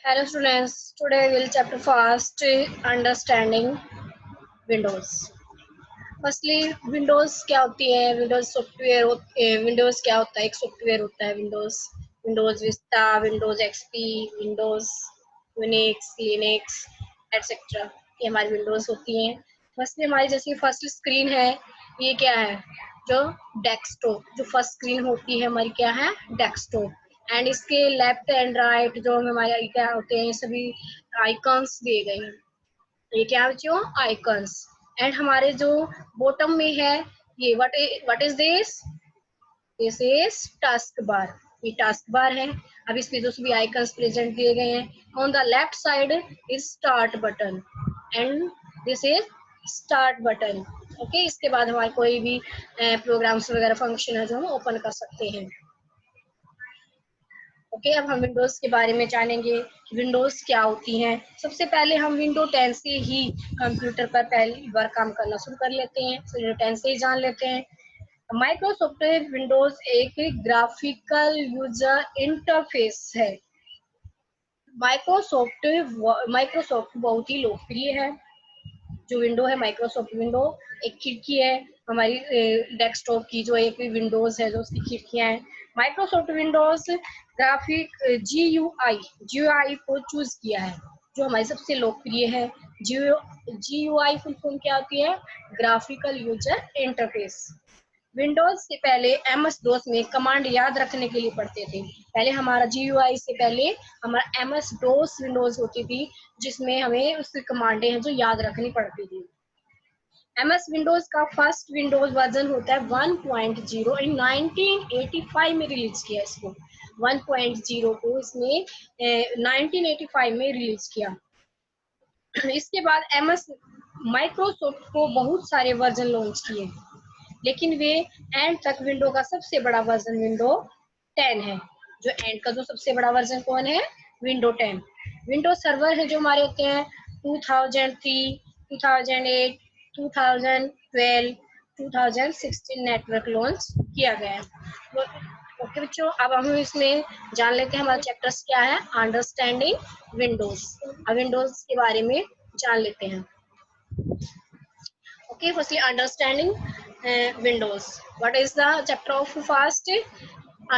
Hello students, today we'll chapter first understanding Windows. Firstly, Windows क्या होती है? Windows software Windows क्या होता है? एक सॉफ्टवेयर होता है Windows Vista, Windows XP, Windows Unix, Linux, etc. ये हमारी Windows होती हैं. फर्स्टली हमारी जैसे फर्स्ट स्क्रीन है, ये क्या है? जो डेस्कटॉप, जो फर्स्ट स्क्रीन होती है हमारी क्या है? डेस्कटॉप. एंड इसके लेफ्ट एंड राइट जो हमारे क्या होते हैं, सभी आइकन्स दिए गए हैं. ये क्या है बच्चों? आइकन्स. एंड हमारे जो बॉटम में है, ये what is this is task bar. ये टास्क बार है. अब इसमें जो सभी आइकन्स प्रेजेंट दिए गए हैं. On the left side is start button and this is start button. Okay, इसके बाद हमारे कोई भी प्रोग्राम्स वगैरह फंक्शन है जो हम ओपन कर सकते हैं. ओके, अब हम विंडोज के बारे में जानेंगे. विंडोज क्या होती हैं. सबसे पहले हम विंडो 10 से ही कंप्यूटर पर पहली बार काम करना शुरू कर लेते हैं. विंडो 10 से ही जान लेते हैं. माइक्रोसॉफ्ट विंडोज एक ग्राफिकल यूजर इंटरफेस है. माइक्रोसॉफ्ट बहुत ही लोकप्रिय है. जो विंडो है माइक्रोसॉफ्ट विंडो एक खिड़की है हमारी डेस्कटॉप की. जो एक विंडोज है जो उसकी खिड़कियां हैं. माइक्रोसॉफ्ट विंडोज ग्राफिक जीयूआई को चूज किया है जो हमारी सबसे लोकप्रिय है. जीयूआई फुल फॉर्म क्या होती है? Graphical user interface. विंडोज से पहले एमएस डोस में कमांड याद रखने के लिए पढ़ते थे. पहले हमारा जीयूआई से पहले हमारा एमएस डोस विंडोज होती थी जिसमें हमें उसकी कमांडें हैं जो याद रखनी पड़ती थी. एमएस विंडोज का फर्स्ट विंडोज वर्जन होता है 1.0 इन 1985 में रिलीज किया. इसको 1.0 को इसमें 1985 में रिलीज किया. इसके बाद एमएस माइक्रोसॉफ्ट को बहुत सारे वर्जन लॉन्च किए लेकिन वे एंड तक विंडो का सबसे बड़ा वर्जन विंडो 10 है. जो एंड का जो सबसे बड़ा वर्जन कौन है? विंडो 10. विंडो सर्वर है जो हमारे होते हैं 2003, 2008, 2012, 2016 नेटवर्क लॉन्च किया गया है. ओके बच्चों, अब हम इसमें जान लेते हैं हमारा चैप्टर्स क्या है. Understanding Windows. अब विंडोज के बारे में जान लेते हैं. Okay, firstly understanding windows. What is the chapter of first?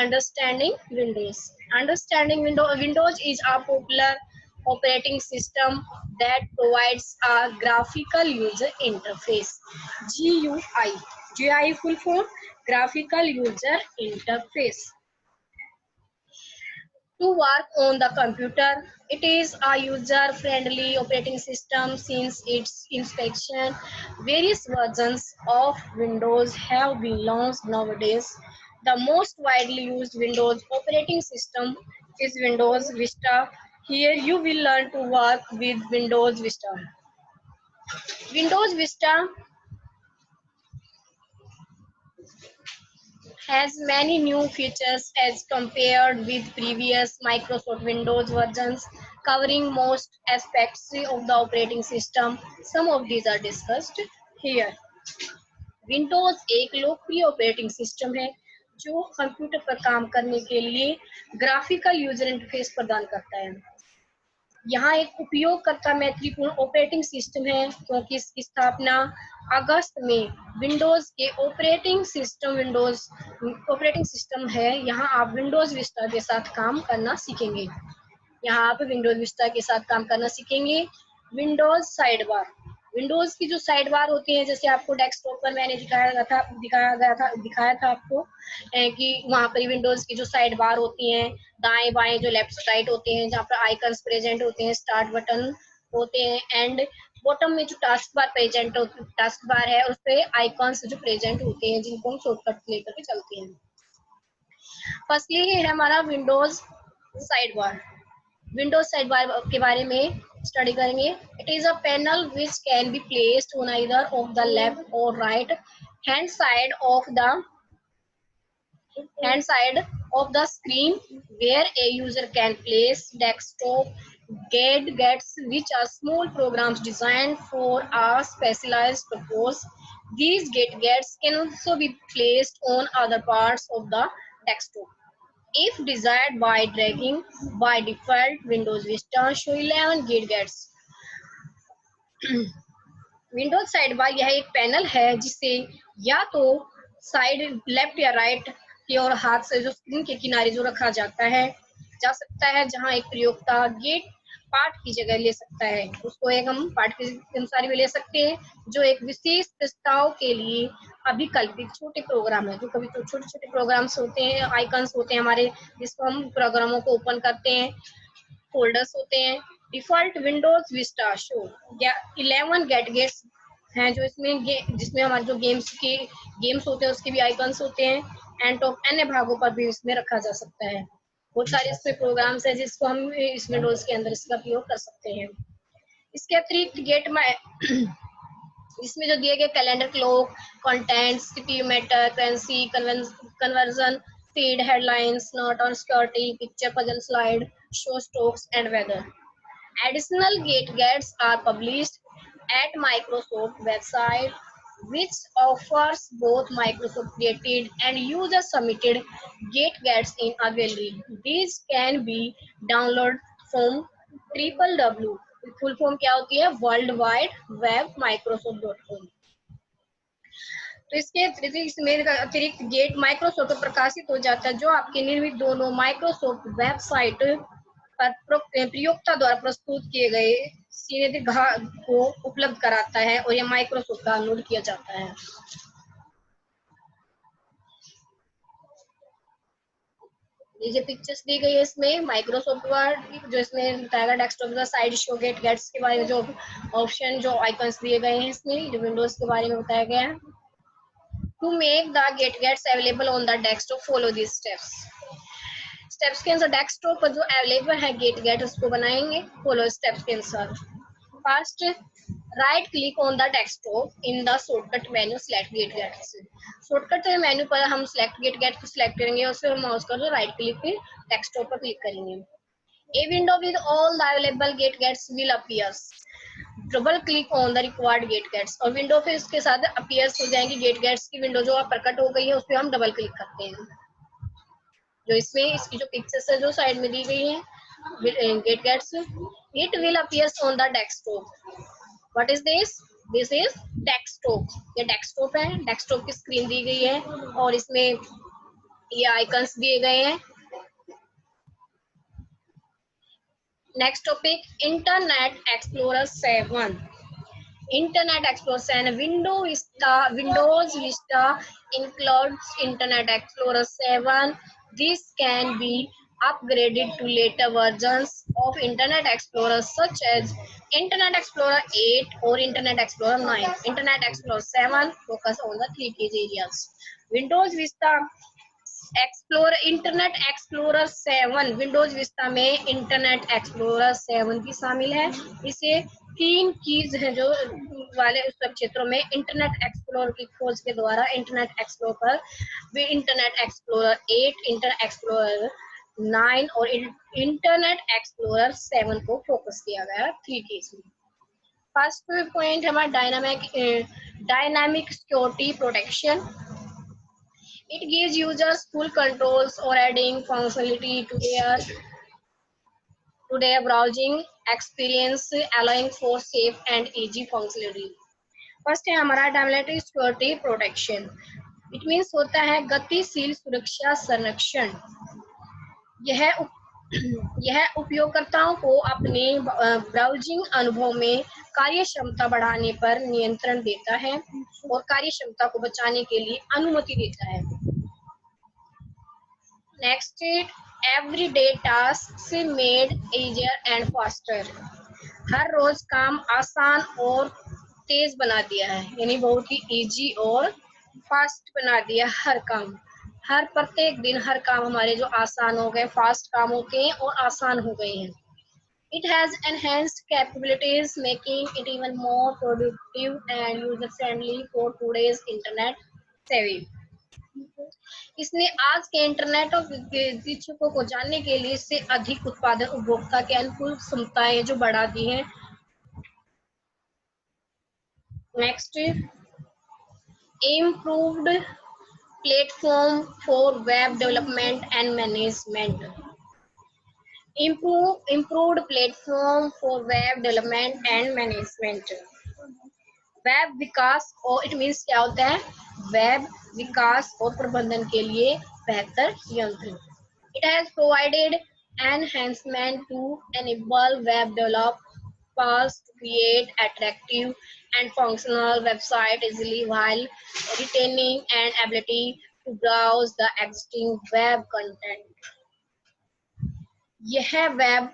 Understanding windows. Windows is a popular operating system that provides a graphical user interface. GUI full form graphical user interface. To work on the computer. It is a user-friendly operating system since its inception. Various versions of Windows have been launched nowadays. The most widely used Windows operating system is Windows Vista. Here you will learn to work with Windows Vista. Windows Vista has many new features as compared with previous Microsoft Windows versions, covering most aspects of the operating system. Some of these are discussed here. Windows एक लोकप्रिय operating system है जो computer पर काम करने के लिए graphical user interface प्रदान करता है. यहाँ एक उपयोगकर्ता मैत्रीपूर्ण ऑपरेटिंग सिस्टम है क्योंकि इसकी स्थापना अगस्त में विंडोज के ऑपरेटिंग सिस्टम है. यहाँ आप विंडोज विस्टा के साथ काम करना सीखेंगे. Windows side bar. विंडोज की जो साइड बार होती है जैसे आपको डेस्कटॉप पर मैंने दिखाया था आपको कि वहाँ पर विंडोज की जो साइड बार होती हैं दाएं बाएं जो लेफ्ट राइट होते हैं जहाँ पर आइकन्स प्रेजेंट होते हैं, स्टार्ट बटन होते हैं एंड बॉटम में जो टास्क बार है उस पे आइकन्स जो प्रेजेंट होते हैं जिनको हम शॉर्टकट लेकर के चलते हैं. फर्स्टली है हमारा Windows side bar. Windows side bar के बारे में स्टडी करेंगे. It is a panel which can be placed on either of the left और right hand side of the screen where a user can place desktop gadgets which are small programs designed for a specialized purpose. These gadgets can also be placed on other parts of the desktop. if desired by dragging by default Windows Vista show 11 gadgets। Windows side बार यह एक panel है जिसे या तो side left या right की ओर हाथ से जो स्क्रीन के किनारे जो रखा जाता है जा सकता है, जहां एक प्रयोक्ता गेट पार्ट की जगह ले सकता है, उसको एक हम पार्ट के अनुसार भी ले सकते हैं, जो एक विशेष प्रस्ताव के लिए अभिकल्पित छोटे प्रोग्राम है। जो कभी तो छोटे छोटे प्रोग्राम्स होते हैं, आइकन्स होते हैं हमारे, जिसको हम प्रोग्रामों को ओपन करते हैं, फोल्डर्स होते हैं। Default Windows Vista show 11 gadgets हैं जो इसमें जिसमें हमारे जो गेम्स होते हैं उसके भी आइकन्स होते हैं, एंड टॉप अन्य भागों पर भी इसमें रखा जा सकता है। बहुत सारे इसमें प्रोग्राम्स हैं जिसको हम इस विंडोज के अंदर इसका उपयोग कर सकते हैं। इसके अतिरिक्त गेट में इसमें जो दिए गए calendar, clock, content, CPU meter, currency, conversion, feed, headlines, note on security, picture, puzzle, slide, show stocks and weather. Additional GateGets are published at Microsoft website, which offers both Microsoft created and user submitted GateGets in availability. These can be downloaded from www, full form क्या होती है, world wide web माइक्रोसॉफ्ट.com। तो इसके अतिरिक्त gate Microsoft पर प्रकाशित हो जाता है, जो आपके निर्मित दोनों माइक्रोसॉफ्ट वेबसाइट पर प्रयोक्ता द्वारा प्रस्तुत किए गए सीधे को उपलब्ध कराता है और यह माइक्रोसॉफ्ट का डाउनलोड किया जाता है। ये जो पिक्चर्स दी गई है इसमें माइक्रोसॉफ्ट वर्ड, जो इसमें बताएगा डेस्कटॉप का साइड शो गेट्स के बारे में, जो ऑप्शन जो आइकन्स दिए गए हैं इसमें, जो विंडोज के बारे में बताया गया है। To make the gadgets available on the desktop follow this steps के अनुसार डेस्कटॉप पर जो अवेलेबल है गेट उसको बनाएंगे फॉलो स्टेप्स के अनुसार। First, right click on the desktop in the shortcut menu, select gadgets. Shortcut menu पर हम सेलेक्ट गेट्स को सिलेक्ट करेंगे और फिर माउस कर राइट क्लिक पे डेस्कटॉप पर क्लिक करेंगे। A window with all the available gadgets will appears. Double click on the required gadgets, और विंडो पे इसके साथ अपीयर्स हो जाएंगी गेट्स की विंडो जो प्रकट हो गई है, उस पर हम डबल क्लिक करते हैं। जो इसमें इसकी जो पिक्चर्स है जो साइड में दी गई है gadgets, it will appears on the desktop. What is this? This is desktop. ये डेस्कटॉप है, डेस्कटॉप की स्क्रीन दी गई है और इसमें ये आइकन्स दिए गए हैं। Next topic, Internet Explorer 7। Internet Explorer 7 Windows Vista includes Internet Explorer 7. This can be upgraded to later versions of Internet Explorer such as Internet Explorer 8 or Internet Explorer 9. Internet Explorer 7 focus on the three key areas. Windows Vista explorer, internet Explorer 7 Windows Vista में internet Explorer 7 भी शामिल है। इसे 3 keys है जो वाले सब क्षेत्रों में इंटरनेट एक्सप्लोरर की खोज के द्वारा इंटरनेट एक्सप्लोरर भी इंटरनेट एक्सप्लोरर 8, इंटरनेट एक्सप्लोरर 9 और इंटरनेट एक्सप्लोरर 7 को फोकस किया गया 3 कीज में। फर्स्ट पॉइंट हमारा dynamic security protection. It gives users full controls or adding functionality to their browsing experience, allowing for safe and easy functionality. First है हमारा dynamic security protection. It means होता है गतिशील सुरक्षा संरक्षण। यह उपयोगकर्ताओं को अपने ब्राउजिंग अनुभव में कार्य क्षमता बढ़ाने पर नियंत्रण देता है और कार्य क्षमता को बचाने के लिए अनुमति देता है। Next, everyday task made easier and faster. हर रोज काम आसान और तेज बना दिया है, यानी बहुत ही इजी और फास्ट बना दिया हर काम। हर प्रत्येक दिन हर काम हमारे जो आसान हो गए, फास्ट काम होते हैं और आसान हो गए हैं। It has enhanced capabilities, making it even more productive and user-friendly for today's internet savvy. इसने आज के इंटरनेट और इच्छुकों को जानने के लिए इससे अधिक उत्पादन उपभोक्ता के अनुकूल क्षमताएं जो बढ़ा दी हैं। Next, improved platform for web development and management. Improved platform for web development and management. Web विकास और इट मीन्स क्या होता है, वेब विकास और प्रबंधन के लिए बेहतर यंत्र. It has provided enhancement to enable web developers to create attractive and functional website easily while retaining an ability to browse the existing web content. यह वेब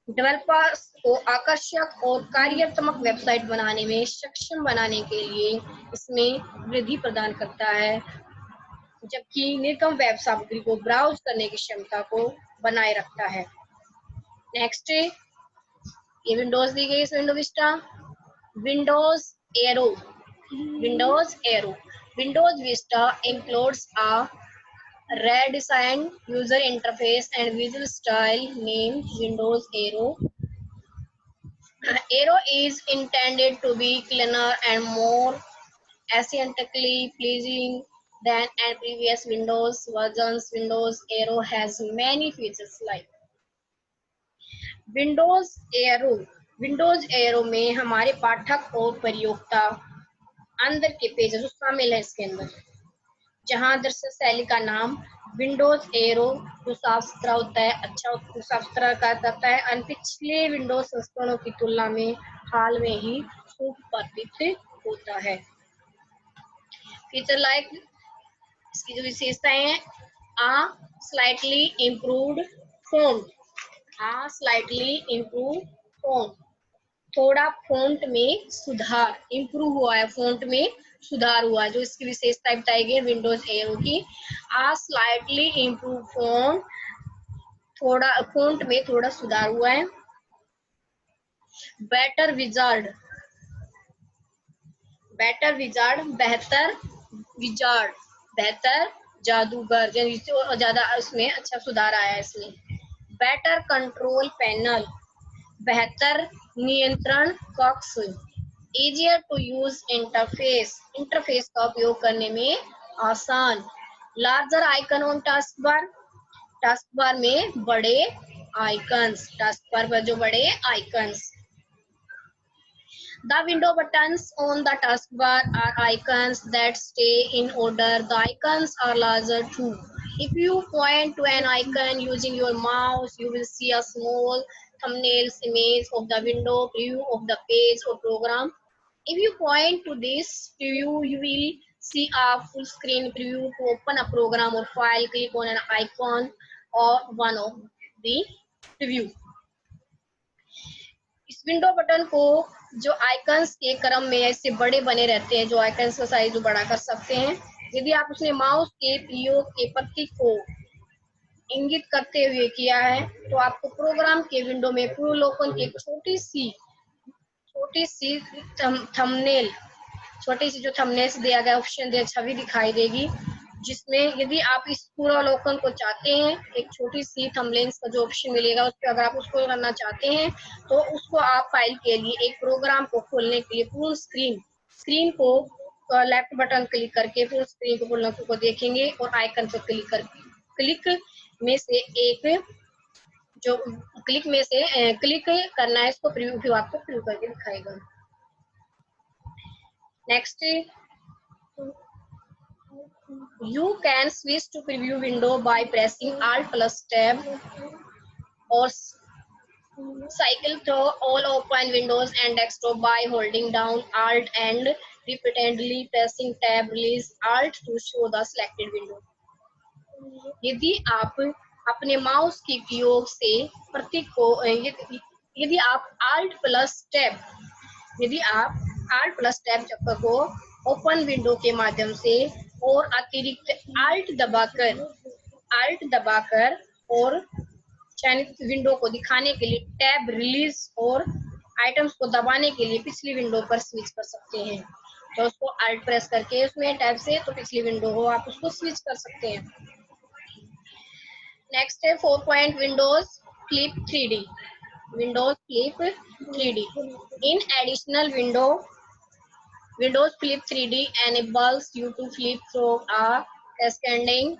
डेवलपर्स को आकर्षक और कार्यात्मक वेबसाइट बनाने में सक्षम बनाने के लिए इसमें वृद्धि प्रदान करता है, जबकि निर्गम वेब सामग्री को ब्राउज करने की क्षमता को बनाए रखता है. नेक्स्ट, ये विंडोज दी गई, window Vista, Windows arrow. Windows Vista includes a redesigned user interface and visual style named Windows Aero. Aero is intended to be cleaner and more aesthetically pleasing than previous Windows versions. Windows Aero has many features like Windows Aero. Windows Aero में हमारे पाठक और प्रयोक्ता अंदर के pages शामिल है इसके अंदर, जहां दरअसल शैली का नाम विंडोज एरो जो साफ सुथरा होता है, अच्छा साफ सुथरा करता है, और पिछले विंडोज संस्करणों की तुलना में हाल में ही सुपरिचित होता है. फीचर लाइक इसकी जो विशेषताएं हैं, आ स्लाइटली इम्प्रूव्ड फ़ॉन्ट, थोड़ा फ़ॉन्ट में सुधार, इम्प्रूव हुआ है, फ़ॉन्ट में सुधार हुआ है. जो इसकी विशेषता बताई गई विंडोज एरो की, आ स्लाइटली इम्प्रूव फ़ॉन्ट, थोड़ा फ़ॉन्ट में थोड़ा सुधार हुआ है. बेटर विजार्ड, बेहतर जादूगर, ज्यादा उसमें अच्छा सुधार आया है इसमें. बेटर कंट्रोल पैनल, बेहतर नियंत्रण कक्ष. इजियर टू यूज इंटरफेस का उपयोग करने में आसान. Larger icon on task bar में बड़े आइकन्स, टास्क बार पर जो बड़े icons. The window buttons on the taskbar are icons that stay in order. The icons are larger too. If you point to an icon using your mouse, you will see a small thumbnails image of the window, preview of the page or program. If you point to this preview, you will see a full screen preview. To open a program or file, click on an icon or one of the preview. इस window button को जो icons के क्रम में ऐसे बड़े बने रहते हैं, जो आइकन्स का साइज बड़ा कर सकते हैं. यदि आप उसने माउस के प्रयोग के प्रतीक को इंगित करते हुए किया है, तो आपको प्रोग्राम के विंडो में पूर्वावलोकन की छोटी सी थंबनेल, छोटी सी जो थंबनेल्स दिया गया ऑप्शन दिया छवि दिखाई देगी, जिसमें यदि आप इस पूर्वावलोकन को चाहते हैं, एक छोटी सी थंबनेल्स का जो ऑप्शन मिलेगा उस पर अगर आप उसको करना चाहते हैं, तो उसको आप फाइल के लिए एक प्रोग्राम को खोलने के लिए पूर्ण स्क्रीन को लेफ्ट बटन क्लिक करके पूर्ण स्क्रीन को खोलने को देखेंगे और आइकन पर क्लिक में से क्लिक करना है, इसको प्रीव्यू आपको प्रीव्यू करके दिखाएगा. Next, you can switch to preview window by pressing Alt plus Tab or cycle through all open windows and desktop by holding down Alt and repeatedly pressing Tab. Release Alt to show the selected window. यदि आप अपने mouse के उपयोग से प्रतीक को यदि आप Alt plus Tab को ओपन विंडो के माध्यम से और अतिरिक्त Alt दबाकर और चयनित विंडो को दिखाने के लिए टैब रिलीज और आइटम्स को दबाने के लिए पिछली विंडो पर स्विच कर सकते हैं. तो उसको Alt प्रेस करके उसमें टैब से तो पिछली विंडो हो आप उसको स्विच कर सकते हैं. नेक्स्ट है 4 point Windows flip 3D. In additional Windows Flip 3D enables you to flip through a cascading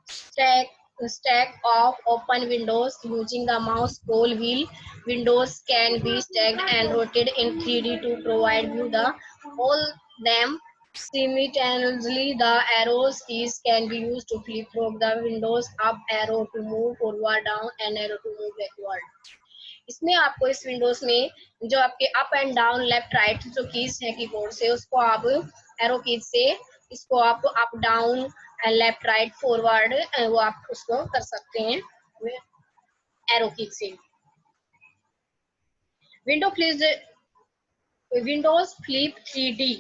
stack of open windows using the mouse scroll wheel. Windows can be stacked and rotated in 3D to provide you the all them simultaneously. The arrows keys can be used to flip through the windows, up arrow to move forward, down and arrow to move backward. इसमें आपको इस Windows में जो आपके up and down left right जो keys है keyboard से उसको आप एरो कीज से इसको आप up down left right forward वो आप उसको कर सकते हैं एरो कीज से। विंडोज फ्लिप 3D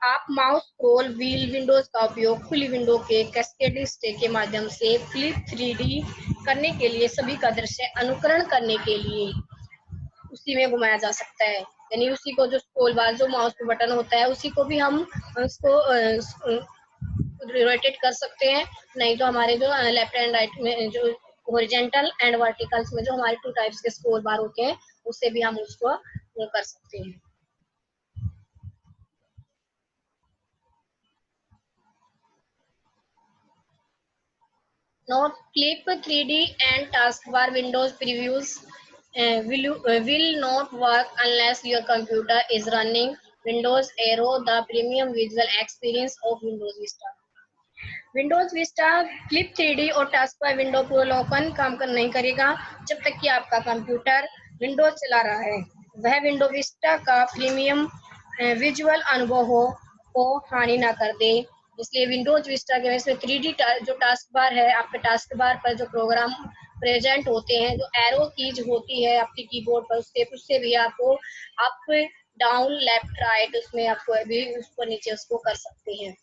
आप माउस स्क्रॉल व्हील विंडोज का उपयोग खुली विंडो के कैस्केडिंग स्टेक के माध्यम से फ्लिप 3D करने के लिए सभी का दृश्य अनुकरण करने के लिए उसी में घुमाया जा सकता है। यानी उसी को जो स्क्रॉल बार जो माउस पे बटन होता है उसी को भी हम उसको रोटेट कर सकते हैं। नहीं तो हमारे जो लेफ्ट एंड राइट में जो हॉरिजॉन्टल एंड वर्टिकल्स में जो हमारे 2 टाइप्स के स्क्रॉल बार होते हैं उससे भी हम उसको कर सकते हैं। Now Flip 3D and taskbar Windows previews will not work unless your computer is running Windows Aero, the premium visual experience of Windows Vista. Windows Vista flip 3D और टास्कबार विंडो पूर्वावलोकन काम कर नहीं करेगा जब तक कि आपका कंप्यूटर विंडोज चला रहा है। वह विंडो विस्टा का प्रीमियम विजुअल अनुभव को हानि ना कर दे। इसलिए विंडोज विस्टा के वजह से 3D जो टास्क बार है आपके टास्क बार पर जो प्रोग्राम प्रेजेंट होते हैं जो एरो कीज होती है आपके कीबोर्ड पर उससे भी आपको अप डाउन लेफ्ट राइट उसमें आपको अभी ऊपर नीचे उसको कर सकते हैं।